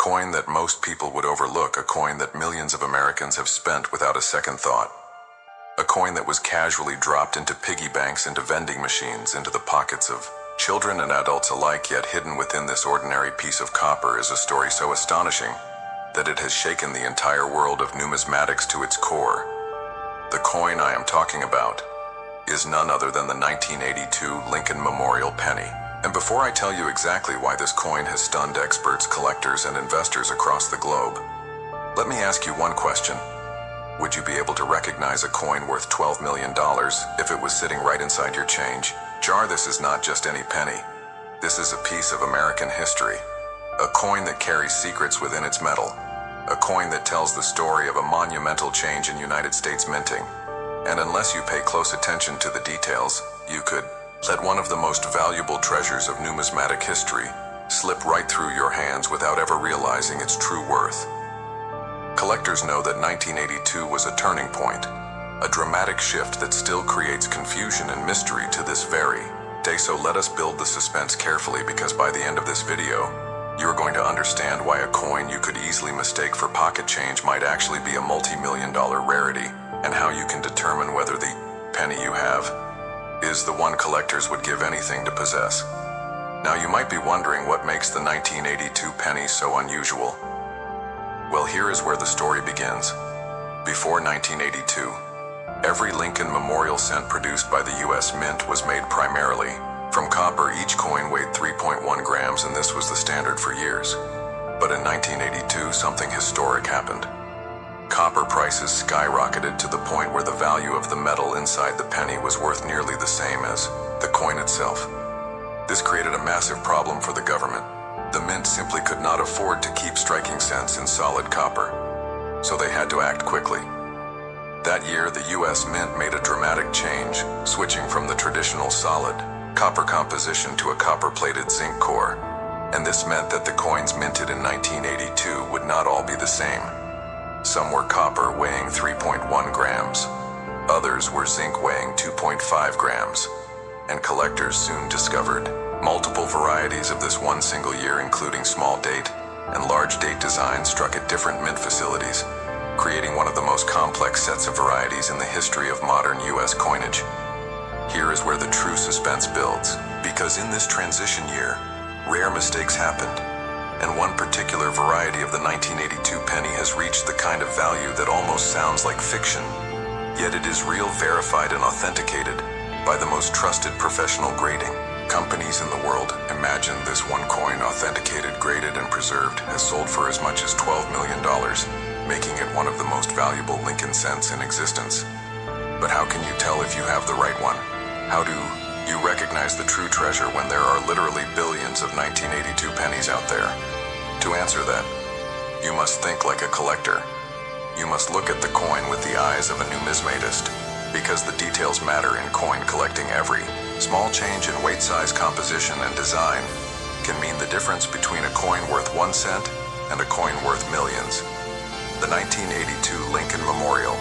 coin that most people would overlook, a coin that millions of Americans have spent without a second thought. A coin that was casually dropped into piggy banks, into vending machines, into the pockets of children and adults alike, yet hidden within this ordinary piece of copper is a story so astonishing that it has shaken the entire world of numismatics to its core. The coin I am talking about is none other than the 1982 Lincoln Memorial penny. And before I tell you exactly why this coin has stunned experts, collectors, and investors across the globe, let me ask you one question. Would you be able to recognize a coin worth $12 million if it was sitting right inside your change jar? This is not just any penny. This is a piece of American history. A coin that carries secrets within its metal. A coin that tells the story of a monumental change in United States minting. And unless you pay close attention to the details, you could let one of the most valuable treasures of numismatic history slip right through your hands without ever realizing its true worth. Collectors know that 1982 was a turning point, a dramatic shift that still creates confusion and mystery to this very day. So let us build the suspense carefully, because by the end of this video, you are going to understand why a coin you could easily mistake for pocket change might actually be a multi-million-dollar rarity, and how you can determine whether the penny you have is the one collectors would give anything to possess. Now you might be wondering what makes the 1982 penny so unusual. Well, here is where the story begins. Before 1982, every Lincoln Memorial cent produced by the U.S. Mint was made primarily from copper. Each coin weighed 3.1 grams, and this was the standard for years. But in 1982, something historic happened. Copper prices skyrocketed to the point where the value of the metal inside the penny was worth nearly the same as the coin itself. This created a massive problem for the government. The mint simply could not afford to keep striking cents in solid copper, so they had to act quickly. That year, the U.S. Mint made a dramatic change, switching from the traditional solid copper composition to a copper-plated zinc core. And this meant that the coins minted in 1982 would not all be the same. Some were copper weighing 3.1 grams. Others were zinc weighing 2.5 grams. And collectors soon discovered multiple varieties of this one single year, including small date and large date designs struck at different mint facilities, creating one of the most complex sets of varieties in the history of modern U.S. coinage. Here is where the true suspense builds, because in this transition year, rare mistakes happened, and one particular variety of the 1982 penny has reached the kind of value that almost sounds like fiction, yet it is real, verified and authenticated by the most trusted professional grading companies in the world. Imagine this one coin, authenticated, graded, and preserved, has sold for as much as $12 million, making it one of the most valuable Lincoln cents in existence. But how can you tell if you have the right one? How do you recognize the true treasure when there are literally billions of 1982 pennies out there? To answer that, you must think like a collector. You must look at the coin with the eyes of a numismatist, because the details matter in coin collecting. Every small change in weight, size, composition, and design can mean the difference between a coin worth 1 cent and a coin worth millions. The 1982 Lincoln Memorial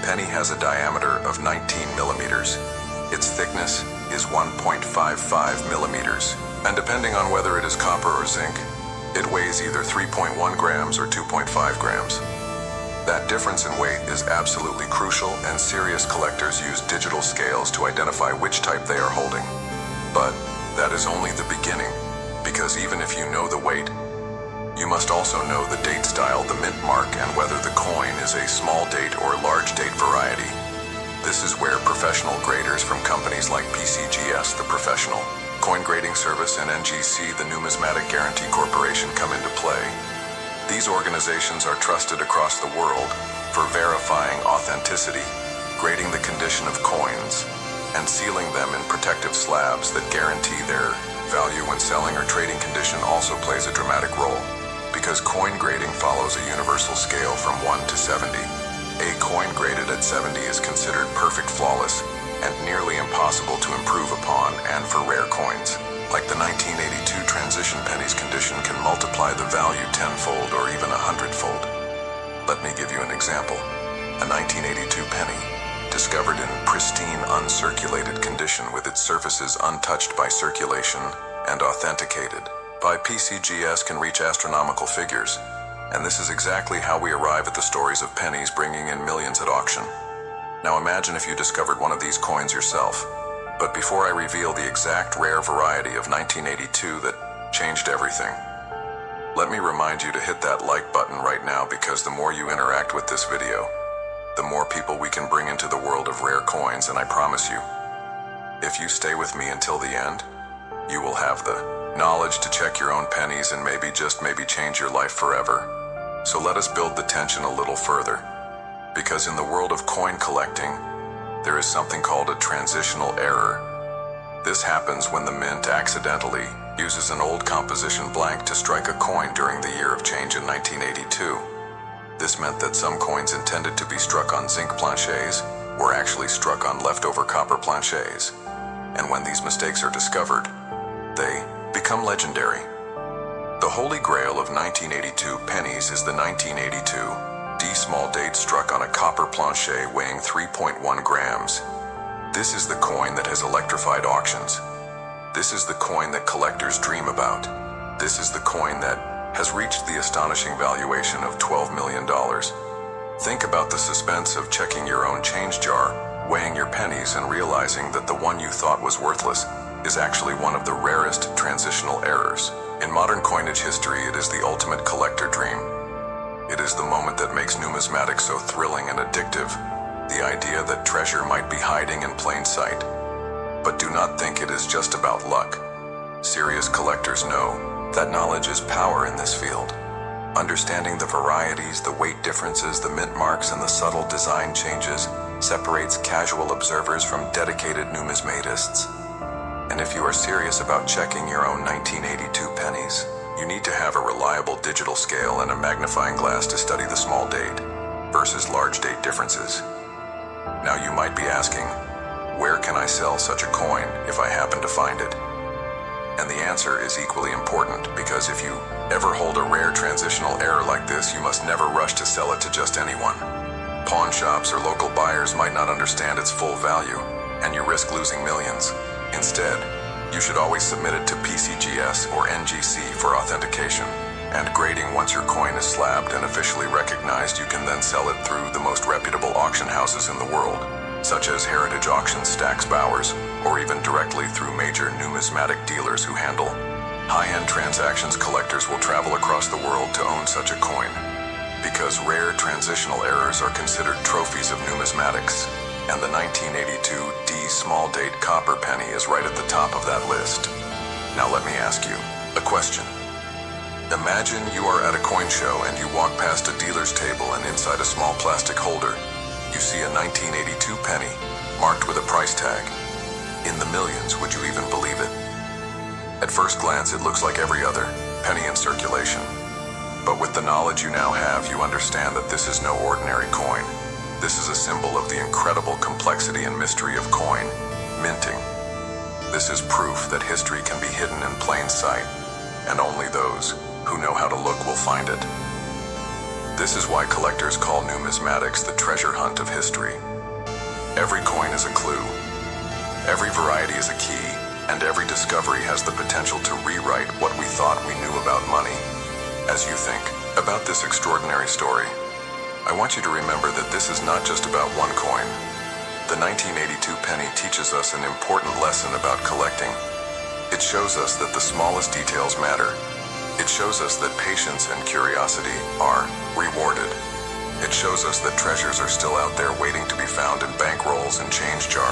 penny has a diameter of 19 millimeters. Its thickness is 1.55 millimeters, and depending on whether it is copper or zinc, it weighs either 3.1 grams or 2.5 grams. That difference in weight is absolutely crucial, and serious collectors use digital scales to identify which type they are holding. But that is only the beginning, because even if you know the weight, you must also know the date style, the mint mark, and whether the coin is a small date or large date variety. This is where professional graders from companies like PCGS, the Professional Coin Grading Service, and NGC, the Numismatic Guarantee Corporation, come into play. These organizations are trusted across the world for verifying authenticity, grading the condition of coins, and sealing them in protective slabs that guarantee their value when selling or trading. Condition also plays a dramatic role, because coin grading follows a universal scale from 1 to 70. A coin graded at 70 is considered perfect, flawless, and nearly impossible to improve upon. And for rare coins, like the 1982 transition pennies, condition can multiply the value tenfold or even 100-fold. Let me give you an example. A 1982 penny, discovered in pristine, uncirculated condition with its surfaces untouched by circulation and authenticated by PCGS can reach astronomical figures, and this is exactly how we arrive at the stories of pennies bringing in millions at auction. Now imagine if you discovered one of these coins yourself. But before I reveal the exact rare variety of 1982 that changed everything, let me remind you to hit that like button right now, because the more you interact with this video, the more people we can bring into the world of rare coins. And I promise you, if you stay with me until the end, you will have the knowledge to check your own pennies and maybe, just maybe, change your life forever. So let us build the tension a little further, because in the world of coin collecting, there is something called a transitional error. This happens when the mint accidentally uses an old composition blank to strike a coin during the year of change in 1982. This meant that some coins intended to be struck on zinc planchets were actually struck on leftover copper planchets. And when these mistakes are discovered, they become legendary. The holy grail of 1982 pennies is the 1982 D small date struck on a copper planchet weighing 3.1 grams. This is the coin that has electrified auctions. This is the coin that collectors dream about. This is the coin that has reached the astonishing valuation of $12 million. Think about the suspense of checking your own change jar, weighing your pennies, and realizing that the one you thought was worthless is actually one of the rarest transitional errors. In modern coinage history, it is the ultimate collector dream. It is the moment that makes numismatics so thrilling and addictive, the idea that treasure might be hiding in plain sight. But do not think it is just about luck. Serious collectors know that knowledge is power in this field. Understanding the varieties, the weight differences, the mint marks, and the subtle design changes separates casual observers from dedicated numismatists. And if you are serious about checking your own 1982 pennies, you need to have a reliable digital scale and a magnifying glass to study the small date versus large date differences. Now you might be asking, where can I sell such a coin if I happen to find it? And the answer is equally important, because if you ever hold a rare transitional error like this, you must never rush to sell it to just anyone. Pawn shops or local buyers might not understand its full value, and you risk losing millions. Instead, you should always submit it to PCGS or NGC for authentication and grading. Once your coin is slabbed and officially recognized, you can then sell it through the most reputable auction houses in the world, such as Heritage Auctions, Stack's Bowers, or even directly through major numismatic dealers who handle high-end transactions. Collectors will travel across the world to own such a coin, because rare transitional errors are considered trophies of numismatics, and the 1982 D small date copper penny is right at the top of that list. Now let me ask you a question. Imagine you are at a coin show and you walk past a dealer's table, and inside a small plastic holder, you see a 1982 penny marked with a price tag in the millions. Would you even believe it? At first glance, it looks like every other penny in circulation. But with the knowledge you now have, you understand that this is no ordinary coin. This is a symbol of the incredible complexity and mystery of coin minting. This is proof that history can be hidden in plain sight, and only those who know how to look will find it. This is why collectors call numismatics the treasure hunt of history. Every coin is a clue, every variety is a key, and every discovery has the potential to rewrite what we thought we knew about money. As you think about this extraordinary story, I want you to remember that this is not just about one coin. The 1982 penny teaches us an important lesson about collecting. It shows us that the smallest details matter. It shows us that patience and curiosity are rewarded. It shows us that treasures are still out there waiting to be found in bankrolls and change jars.